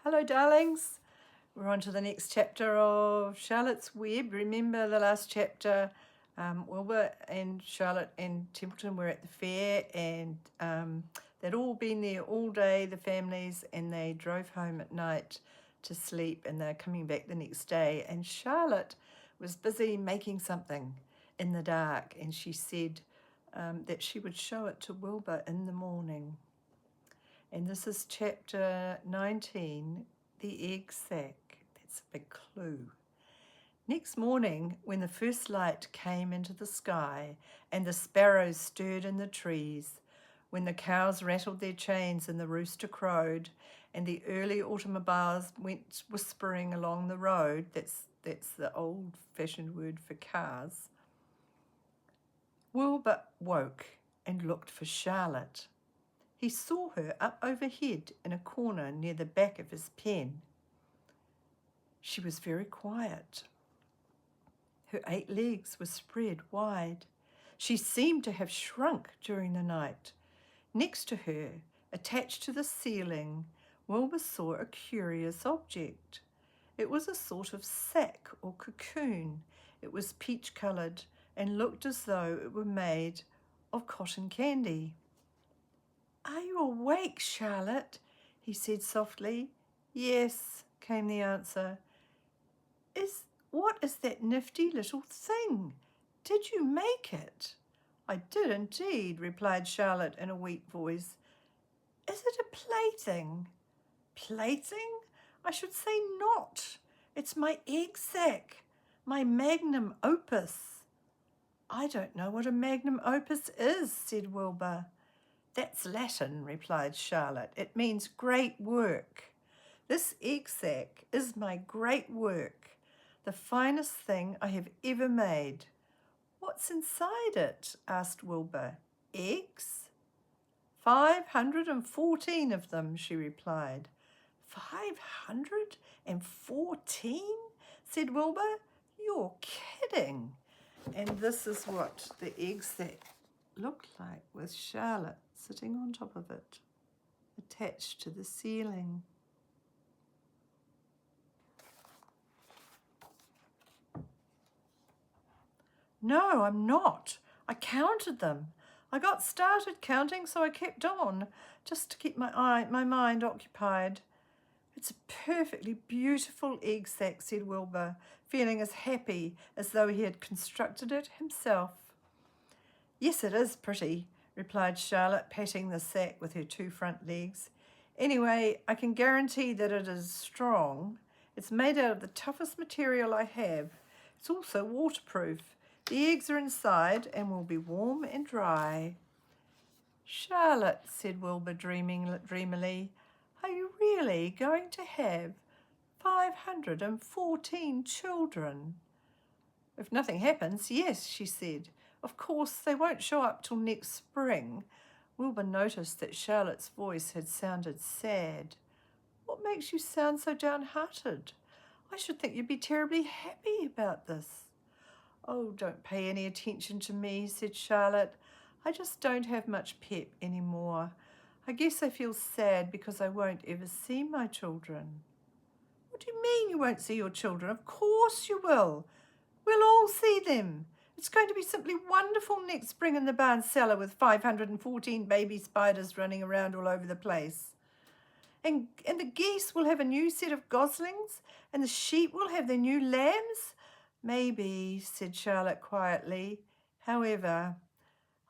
Hello, darlings. We're on to the next chapter of Charlotte's Web. Remember the last chapter, Wilbur and Charlotte and Templeton were at the fair, and they'd all been there all day, the families, and they drove home at night to sleep, and they're coming back the next day. And Charlotte was busy making something in the dark, and she said that she would show it to Wilbur in the morning. And this is chapter 19, the egg sack. That's a big clue. Next morning, when the first light came into the sky and the sparrows stirred in the trees, when the cows rattled their chains and the rooster crowed, and the early automobiles went whispering along the road, that's the old-fashioned word for cars, Wilbur woke and looked for Charlotte. He saw her up overhead in a corner near the back of his pen. She was very quiet. Her 8 legs were spread wide. She seemed to have shrunk during the night. Next to her, attached to the ceiling, Wilbur saw a curious object. It was a sort of sack or cocoon. It was peach-coloured and looked as though it were made of cotton candy. "Are you awake, Charlotte?" he said softly. "Yes," came the answer. What is that nifty little thing? Did you make it?" "I did indeed," replied Charlotte in a weak voice. "Is it a plaything?" "Plaything? I should say not. It's my egg sack, my magnum opus." "I don't know what a magnum opus is," said Wilbur. "That's Latin," replied Charlotte. "It means great work. This egg sack is my great work, the finest thing I have ever made." "What's inside it?" asked Wilbur. "Eggs?" 514 of them," she replied. 514? said Wilbur. "You're kidding." And this is what the egg sack looked like, with Charlotte sitting on top of it, attached to the ceiling. "No, I'm not. I counted them. I got started counting, so I kept on, just to keep my mind occupied." "It's a perfectly beautiful egg sack," said Wilbur, feeling as happy as though he had constructed it himself. "Yes, it is pretty," replied Charlotte, patting the sack with her 2 front legs. "Anyway, I can guarantee that it is strong. It's made out of the toughest material I have. It's also waterproof. The eggs are inside and will be warm and dry." "Charlotte," said Wilbur dreamily, "are you really going to have 514 children?" "If nothing happens, yes," she said. "Of course, they won't show up till next spring." Wilbur noticed that Charlotte's voice had sounded sad. "What makes you sound so downhearted? I should think you'd be terribly happy about this." "Oh, don't pay any attention to me," said Charlotte. "I just don't have much pep anymore. I guess I feel sad because I won't ever see my children." "What do you mean you won't see your children? Of course you will. We'll all see them. It's going to be simply wonderful next spring in the barn cellar with 514 baby spiders running around all over the place. And the geese will have a new set of goslings, and the sheep will have their new lambs." "Maybe," said Charlotte quietly. "However,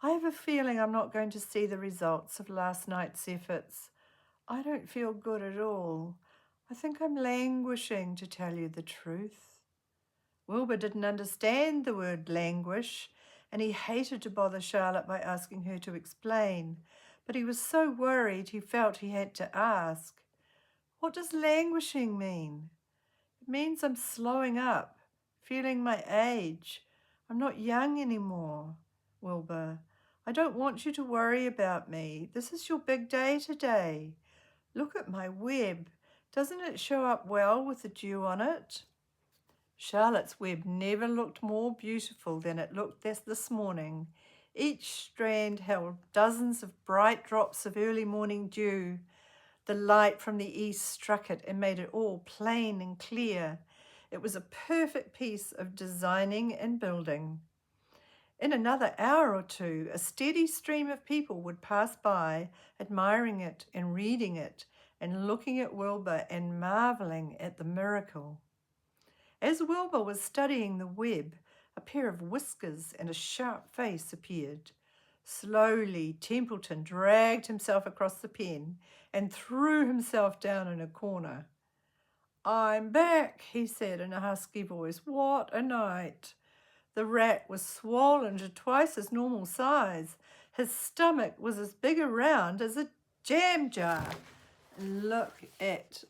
I have a feeling I'm not going to see the results of last night's efforts. I don't feel good at all. I think I'm languishing, to tell you the truth." Wilbur didn't understand the word languish, and he hated to bother Charlotte by asking her to explain, but he was so worried he felt he had to ask. "What does languishing mean?" "It means I'm slowing up, feeling my age. I'm not young anymore, Wilbur. I don't want you to worry about me. This is your big day today. Look at my web. Doesn't it show up well with the dew on it?" Charlotte's web never looked more beautiful than it looked this morning. Each strand held dozens of bright drops of early morning dew. The light from the east struck it and made it all plain and clear. It was a perfect piece of designing and building. In another hour or two, a steady stream of people would pass by, admiring it and reading it and looking at Wilbur and marvelling at the miracle. As Wilbur was studying the web, a pair of whiskers and a sharp face appeared. Slowly, Templeton dragged himself across the pen and threw himself down in a corner. "I'm back," he said in a husky voice. "What a night!" The rat was swollen to twice his normal size. His stomach was as big around as a jam jar. Look at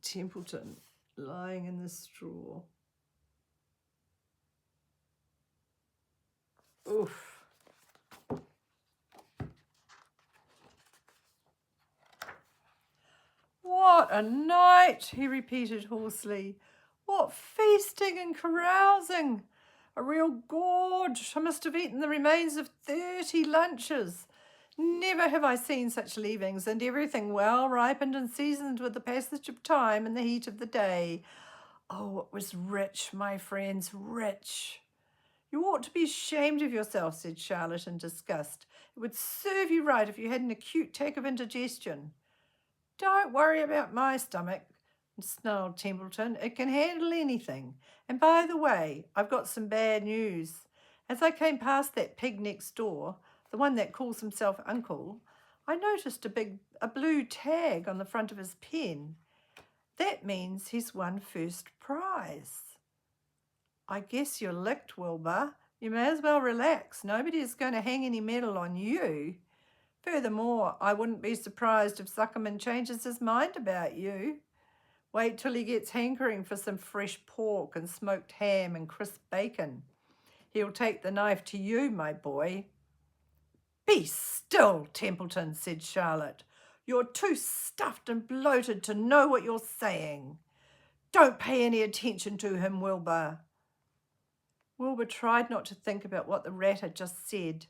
Templeton lying in the straw. Oof. "What a night," he repeated hoarsely. "What feasting and carousing! A real gorge. I must have eaten the remains of 30 lunches. Never have I seen such leavings, and everything well ripened and seasoned with the passage of time and the heat of the day. Oh, it was rich, my friends, rich." "You ought to be ashamed of yourself," said Charlotte in disgust. "It would serve you right if you had an acute attack of indigestion." "Don't worry about my stomach," snarled Templeton. "It can handle anything. And by the way, I've got some bad news. As I came past that pig next door, the one that calls himself Uncle, I noticed a blue tag on the front of his pen. That means he's won first prize." "I guess you're licked, Wilbur. You may as well relax. Nobody is going to hang any medal on you. Furthermore, I wouldn't be surprised if Zuckerman changes his mind about you. Wait till he gets hankering for some fresh pork and smoked ham and crisp bacon. He'll take the knife to you, my boy." "Be still, Templeton," said Charlotte. "You're too stuffed and bloated to know what you're saying. Don't pay any attention to him, Wilbur." Wilbur tried not to think about what the rat had just said.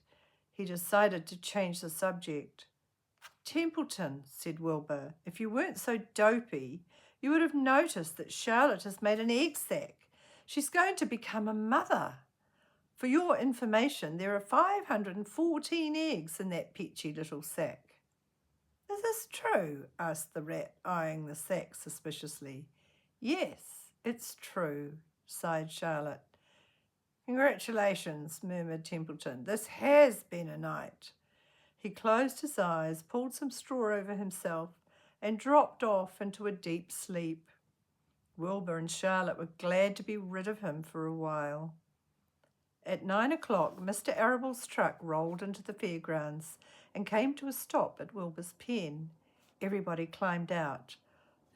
He decided to change the subject. "Templeton," said Wilbur, "if you weren't so dopey, you would have noticed that Charlotte has made an egg sac. She's going to become a mother. For your information, there are 514 eggs in that peachy little sack." "Is this true?" asked the rat, eyeing the sack suspiciously. "Yes, it's true," sighed Charlotte. "Congratulations," murmured Templeton. "This has been a night." He closed his eyes, pulled some straw over himself, and dropped off into a deep sleep. Wilbur and Charlotte were glad to be rid of him for a while. At 9 o'clock, Mr. Arable's truck rolled into the fairgrounds and came to a stop at Wilbur's pen. Everybody climbed out.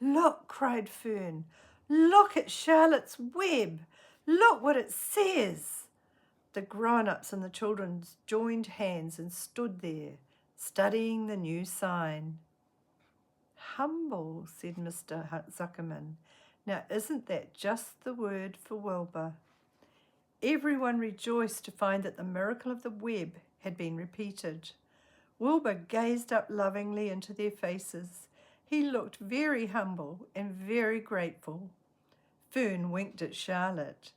"Look," cried Fern. "Look at Charlotte's web. Look what it says." The grown-ups and the children joined hands and stood there, studying the new sign. "Humble," said Mr. Zuckerman. "Now isn't that just the word for Wilbur?" Everyone rejoiced to find that the miracle of the web had been repeated. Wilbur gazed up lovingly into their faces. He looked very humble and very grateful. Fern winked at Charlotte.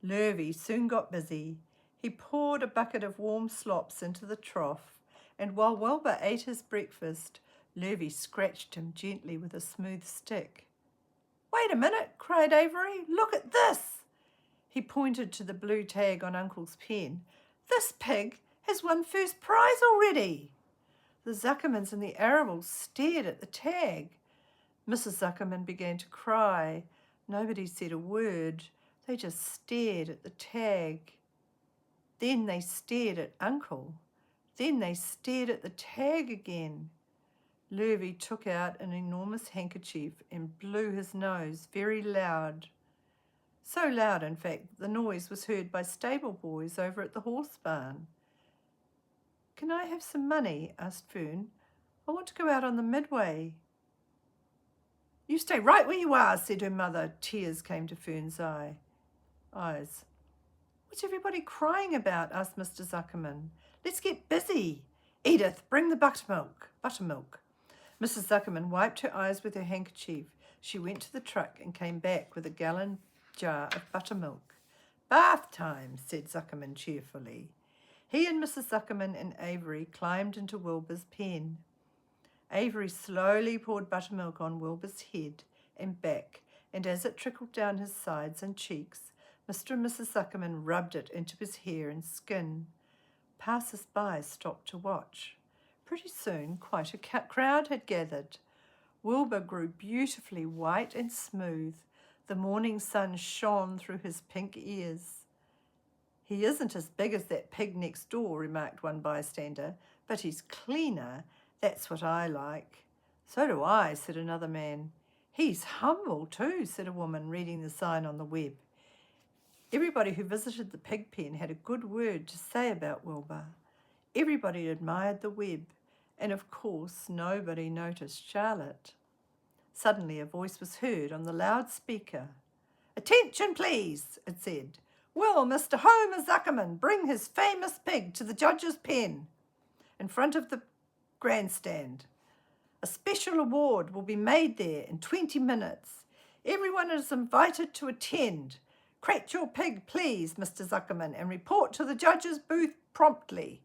Lurvy soon got busy. He poured a bucket of warm slops into the trough, and while Wilbur ate his breakfast, Lurvy scratched him gently with a smooth stick. "Wait a minute," cried Avery. "Look at this." He pointed to the blue tag on Uncle's pen. "This pig has won first prize already." The Zuckermans and the Arables stared at the tag. Mrs. Zuckerman began to cry. Nobody said a word. They just stared at the tag. Then they stared at Uncle. Then they stared at the tag again. Lurvy took out an enormous handkerchief and blew his nose very loud. So loud, in fact, the noise was heard by stable boys over at the horse barn. "Can I have some money?" asked Fern. "I want to go out on the midway." "You stay right where you are," said her mother. Tears came to Fern's eyes. "What's everybody crying about?" asked Mr. Zuckerman. "Let's get busy. Edith, bring the buttermilk." Mrs. Zuckerman wiped her eyes with her handkerchief. She went to the truck and came back with a gallon jar of buttermilk. "Bath time," said Zuckerman cheerfully. He and Mrs. Zuckerman and Avery climbed into Wilbur's pen. Avery slowly poured buttermilk on Wilbur's head and back, and as it trickled down his sides and cheeks, Mr. and Mrs. Zuckerman rubbed it into his hair and skin. Passers-by stopped to watch. Pretty soon, quite a crowd had gathered. Wilbur grew beautifully white and smooth. The morning sun shone through his pink ears. "He isn't as big as that pig next door," remarked one bystander, "but he's cleaner. That's what I like." "So do I," said another man. "He's humble too," said a woman, reading the sign on the web. Everybody who visited the pig pen had a good word to say about Wilbur. Everybody admired the web, and of course nobody noticed Charlotte. Suddenly a voice was heard on the loudspeaker. "Attention, please," it said. "Will Mr. Homer Zuckerman bring his famous pig to the judge's pen in front of the grandstand? A special award will be made there in 20 minutes. Everyone is invited to attend. Crate your pig, please, Mr. Zuckerman, and report to the judge's booth promptly."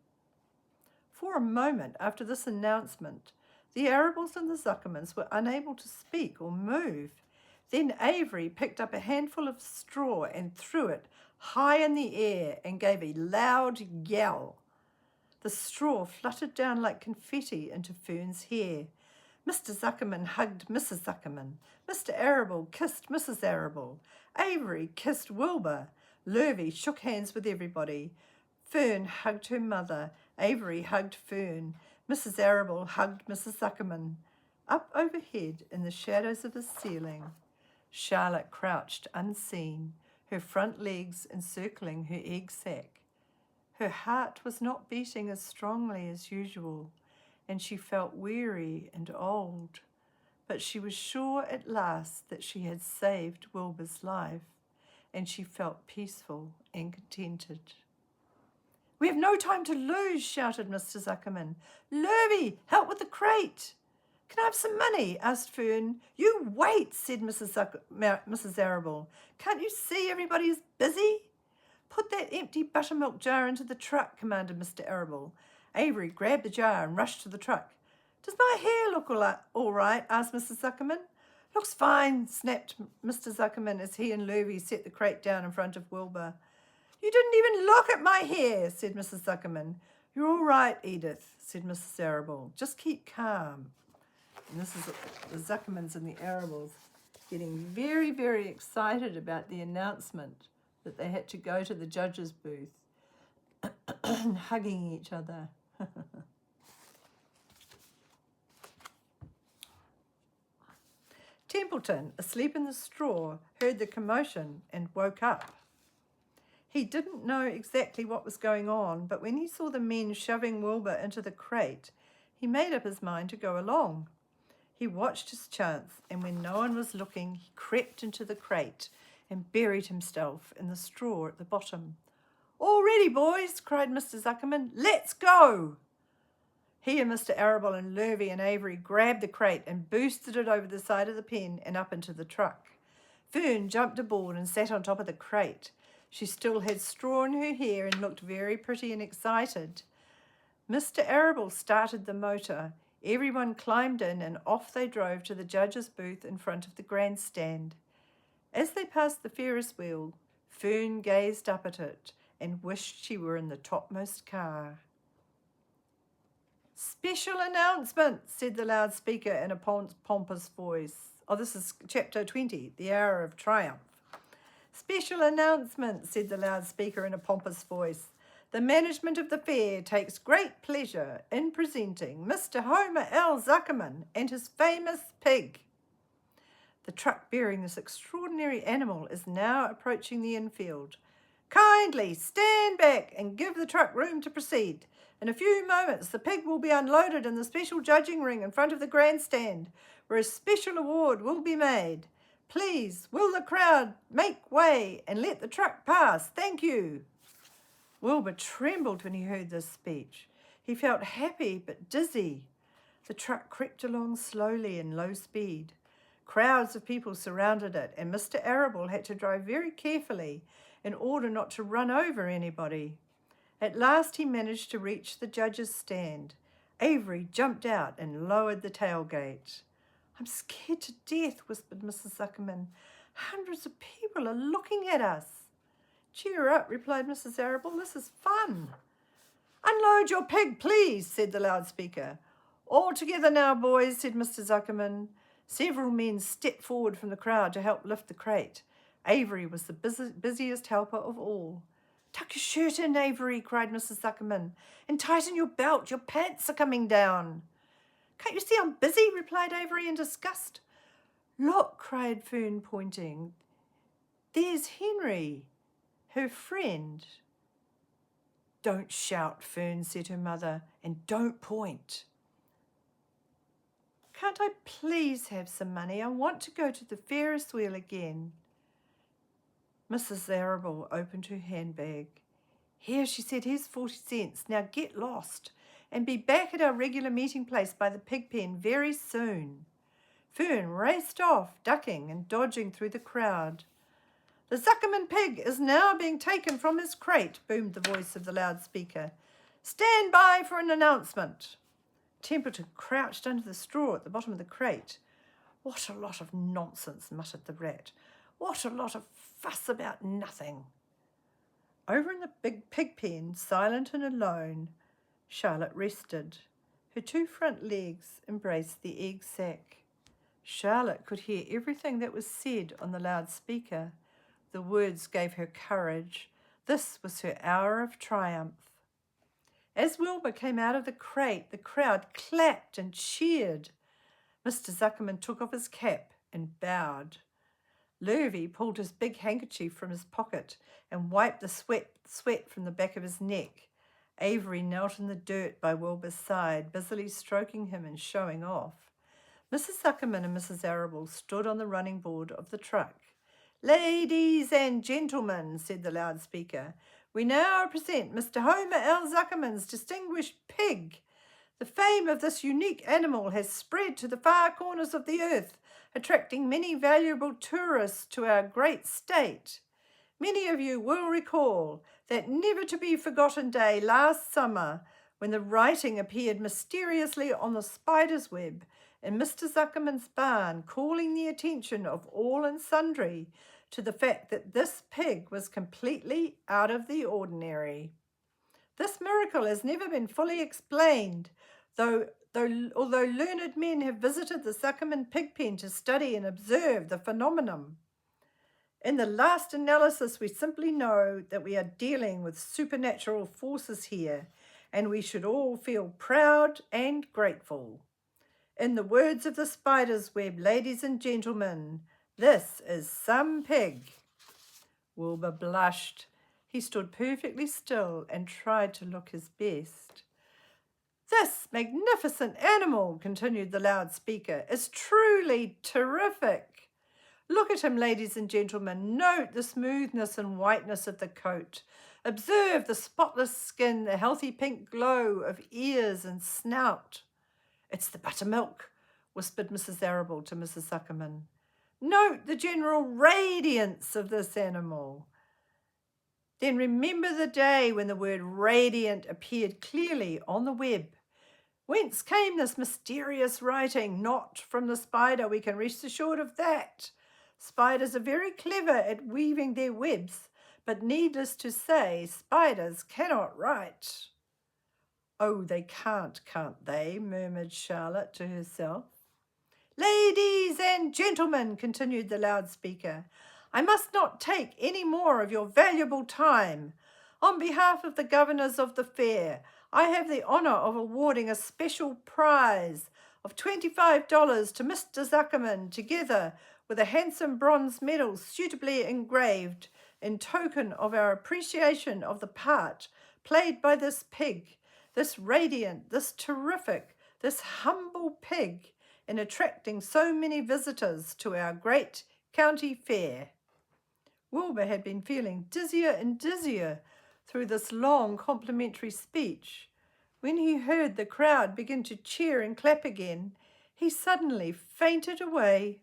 For a moment after this announcement, the Arabels and the Zuckermans were unable to speak or move. Then Avery picked up a handful of straw and threw it high in the air and gave a loud yell. The straw fluttered down like confetti into Fern's hair. Mr. Zuckerman hugged Mrs. Zuckerman. Mr. Arabel kissed Mrs. Arabel. Avery kissed Wilbur. Lurvy shook hands with everybody. Fern hugged her mother. Avery hugged Fern. Mrs. Arabel hugged Mrs. Zuckerman. Up overhead, in the shadows of the ceiling, Charlotte crouched unseen, her front legs encircling her egg sac. Her heart was not beating as strongly as usual, and she felt weary and old, but she was sure at last that she had saved Wilbur's life, and she felt peaceful and contented. "We have no time to lose," shouted Mr. Zuckerman. "Lurvy, help with the crate." "Can I have some money?" asked Fern. "You wait," said Mrs. Arabel. "Can't you see everybody is busy?" "Put that empty buttermilk jar into the truck," commanded Mr. Arabel. Avery grabbed the jar and rushed to the truck. "Does my hair look all right?" asked Mrs. Zuckerman. "Looks fine," snapped Mr. Zuckerman as he and Lurvy set the crate down in front of Wilbur. "You didn't even look at my hair," said Mrs. Zuckerman. "You're all right, Edith," said Mrs. Arabel. "Just keep calm." And this is the Zuckermans and the Arabels getting very, very excited about the announcement that they had to go to the judge's booth and hugging each other. Templeton, asleep in the straw, heard the commotion and woke up. He didn't know exactly what was going on, but when he saw the men shoving Wilbur into the crate, he made up his mind to go along. He watched his chance, and when no one was looking, he crept into the crate and buried himself in the straw at the bottom. "All ready, boys," cried Mr. Zuckerman. "Let's go." He and Mr. Arabel and Lurvy and Avery grabbed the crate and boosted it over the side of the pen and up into the truck. Fern jumped aboard and sat on top of the crate. She still had straw in her hair and looked very pretty and excited. Mr. Arabel started the motor. Everyone climbed in and off they drove to the judge's booth in front of the grandstand. As they passed the Ferris wheel, Fern gazed up at it and wished she were in the topmost car. "Special announcement," said the loudspeaker in a pompous voice. Oh, this is chapter 20, The Hour of Triumph. "Special announcement," said the loudspeaker in a pompous voice. "The management of the fair takes great pleasure in presenting Mr. Homer L. Zuckerman and his famous pig." The truck bearing this extraordinary animal is now approaching the infield. "Kindly stand back and give the truck room to proceed. In a few moments, the pig will be unloaded in the special judging ring in front of the grandstand, where a special award will be made. Please, will the crowd make way and let the truck pass? Thank you." Wilbur trembled when he heard this speech. He felt happy but dizzy. The truck crept along slowly in low speed. Crowds of people surrounded it, and Mr. Arable had to drive very carefully in order not to run over anybody. At last he managed to reach the judge's stand. Avery jumped out and lowered the tailgate. "I'm scared to death," whispered Mrs. Zuckerman. "Hundreds of people are looking at us." "Cheer up," replied Mrs. Arable. "This is fun." "Unload your pig, please," said the loudspeaker. "All together now, boys," said Mr. Zuckerman. Several men stepped forward from the crowd to help lift the crate. Avery was the busiest helper of all. "Tuck your shirt in, Avery," cried Mrs. Zuckerman, "and tighten your belt. Your pants are coming down." "Can't you see I'm busy?" replied Avery in disgust. "Look," cried Fern, pointing. "There's Henry, her friend." "Don't shout, Fern," said her mother, "and don't point." "Can't I please have some money? I want to go to the Ferris wheel again." Mrs. Arable opened her handbag. "Here," she said, "here's 40 cents. Now get lost and be back at our regular meeting place by the pig pen very soon." Fern raced off, ducking and dodging through the crowd. "The Zuckerman pig is now being taken from his crate," boomed the voice of the loudspeaker. "Stand by for an announcement." Templeton crouched under the straw at the bottom of the crate. "What a lot of nonsense," muttered the rat. "What a lot of fuss about nothing." Over in the big pig pen, silent and alone, Charlotte rested. Her two front legs embraced the egg sack. Charlotte could hear everything that was said on the loudspeaker. The words gave her courage. This was her hour of triumph. As Wilbur came out of the crate, the crowd clapped and cheered. Mr. Zuckerman took off his cap and bowed. Lurvy pulled his big handkerchief from his pocket and wiped the sweat from the back of his neck. Avery knelt in the dirt by Wilbur's side, busily stroking him and showing off. Mrs. Zuckerman and Mrs. Arable stood on the running board of the truck. "Ladies and gentlemen," said the loudspeaker, "we now present Mr. Homer L. Zuckerman's distinguished pig. The fame of this unique animal has spread to the far corners of the earth, attracting many valuable tourists to our great state. Many of you will recall that never-to-be-forgotten day last summer when the writing appeared mysteriously on the spider's web in Mr. Zuckerman's barn, calling the attention of all and sundry to the fact that this pig was completely out of the ordinary. This miracle has never been fully explained, although learned men have visited the Zuckerman pig pen to study and observe the phenomenon. In the last analysis, we simply know that we are dealing with supernatural forces here, and we should all feel proud and grateful. In the words of the spider's web, ladies and gentlemen, this is some pig." Wilbur blushed. He stood perfectly still and tried to look his best. "This magnificent animal," continued the loudspeaker, "is truly terrific. Look at him, ladies and gentlemen. Note the smoothness and whiteness of the coat. Observe the spotless skin, the healthy pink glow of ears and snout." "It's the buttermilk," whispered Mrs. Arable to Mrs. Zuckerman. "Note the general radiance of this animal." Then remember the day when the word radiant appeared clearly on the web. Whence came this mysterious writing? Not from the spider, we can rest assured of that. Spiders are very clever at weaving their webs, but needless to say, spiders cannot write. "Oh, they can't they?" murmured Charlotte to herself. "Ladies and gentlemen," continued the loudspeaker, "I must not take any more of your valuable time. On behalf of the governors of the fair, I have the honour of awarding a special prize of $25 to Mr. Zuckerman, together with a handsome bronze medal suitably engraved in token of our appreciation of the part played by this pig, this radiant, this terrific, this humble pig, in attracting so many visitors to our great county fair." Wilbur had been feeling dizzier and dizzier through this long complimentary speech. When he heard the crowd begin to cheer and clap again, he suddenly fainted away.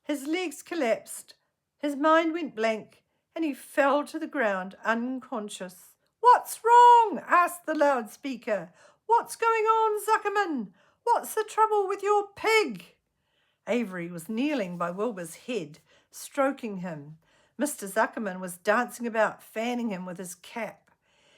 His legs collapsed, his mind went blank, and he fell to the ground unconscious. "What's wrong?" asked the loudspeaker. "What's going on, Zuckerman? What's the trouble with your pig?" Avery was kneeling by Wilbur's head, stroking him. Mr. Zuckerman was dancing about, fanning him with his cap.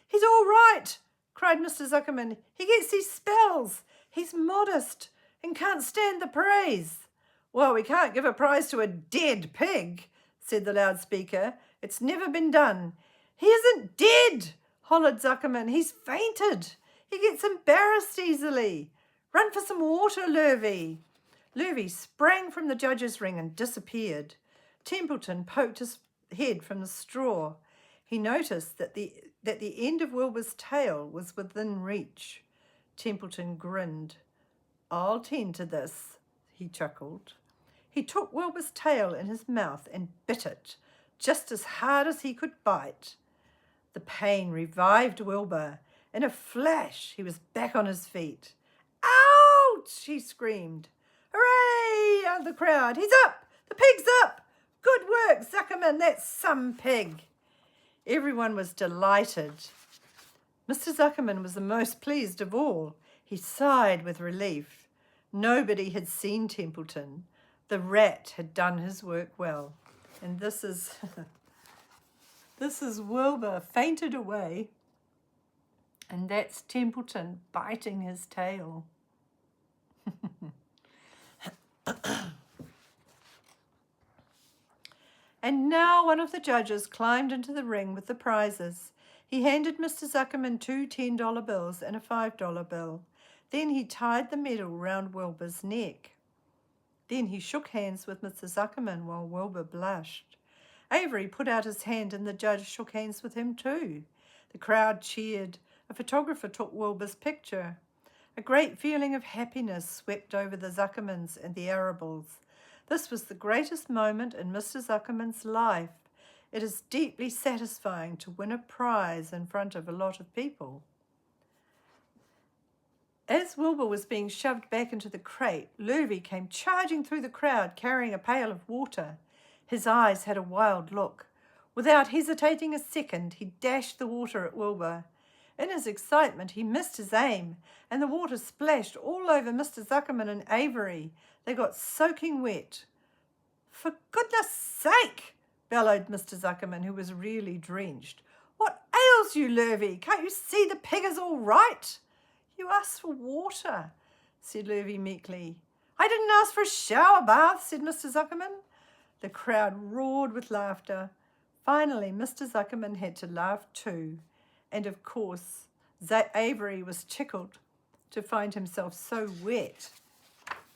"He's all right," cried Mr. Zuckerman. "He gets these spells. He's modest and can't stand the praise." "Well, we can't give a prize to a dead pig," said the loudspeaker. "It's never been done." "He isn't dead," hollered Zuckerman. "He's fainted. He gets embarrassed easily. Run for some water, Lurvy." Lurvy sprang from the judge's ring and disappeared. Templeton poked his head from the straw. He noticed that the end of Wilbur's tail was within reach. Templeton grinned. "I'll tend to this," he chuckled. He took Wilbur's tail in his mouth and bit it, just as hard as he could bite. The pain revived Wilbur. In a flash, he was back on his feet. "Ouch!" he screamed. "Hooray!" yelled the crowd. "He's up! The pig's up! Good work, Zuckerman! That's some pig!" Everyone was delighted. Mr. Zuckerman was the most pleased of all. He sighed with relief. Nobody had seen Templeton. The rat had done his work well. And this is Wilbur fainted away. And that's Templeton biting his tail. And now one of the judges climbed into the ring with the prizes. He handed Mr. Zuckerman 2 $10 bills and a $5 bill. Then he tied the medal round Wilbur's neck. Then he shook hands with Mr. Zuckerman while Wilbur blushed. Avery put out his hand and the judge shook hands with him too. The crowd cheered. A photographer took Wilbur's picture. A great feeling of happiness swept over the Zuckermans and the Arables. This was the greatest moment in Mr. Zuckerman's life. It is deeply satisfying to win a prize in front of a lot of people. As Wilbur was being shoved back into the crate, Lurvy came charging through the crowd carrying a pail of water. His eyes had a wild look. Without hesitating a second, he dashed the water at Wilbur. In his excitement, he missed his aim, and the water splashed all over Mr. Zuckerman and Avery. They got soaking wet. "For goodness sake!" bellowed Mr. Zuckerman, who was really drenched. "What ails you, Lurvy? Can't you see the pig is all right?" "You asked for water," said Lurvy meekly. "I didn't ask for a shower bath," said Mr. Zuckerman. The crowd roared with laughter. Finally, Mr. Zuckerman had to laugh too. And of course, Avery was tickled to find himself so wet.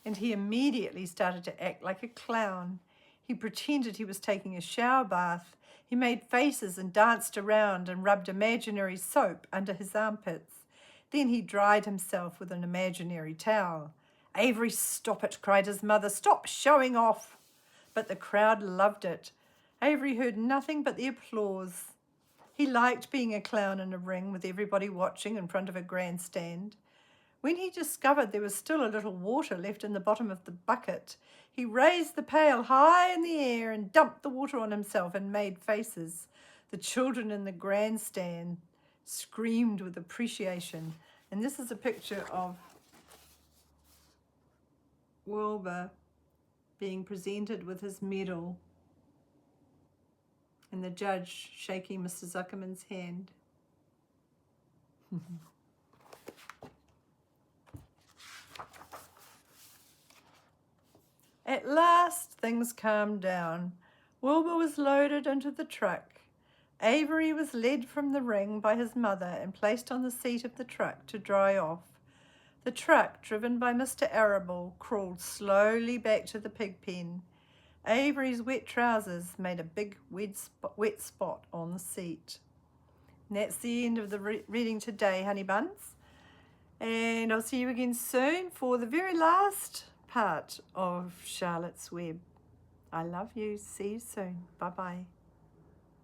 And he immediately started to act like a clown. He pretended he was taking a shower bath. He made faces and danced around and rubbed imaginary soap under his armpits. Then he dried himself with an imaginary towel. "Avery, stop it," cried his mother. "Stop showing off." But the crowd loved it. Avery heard nothing but the applause. He liked being a clown in a ring with everybody watching in front of a grandstand. When he discovered there was still a little water left in the bottom of the bucket, he raised the pail high in the air and dumped the water on himself and made faces. The children in the grandstand screamed with appreciation. And this is a picture of Wilbur being presented with his medal and the judge shaking Mr. Zuckerman's hand. At last, things calmed down. Wilbur was loaded into the truck. Avery was led from the ring by his mother and placed on the seat of the truck to dry off. The truck, driven by Mr. Arable, crawled slowly back to the pig pen. Avery's wet trousers made a big wet spot on the seat. And that's the end of the reading today, honey buns. And I'll see you again soon for the very last part of Charlotte's Web. I love you. See you soon. Bye-bye.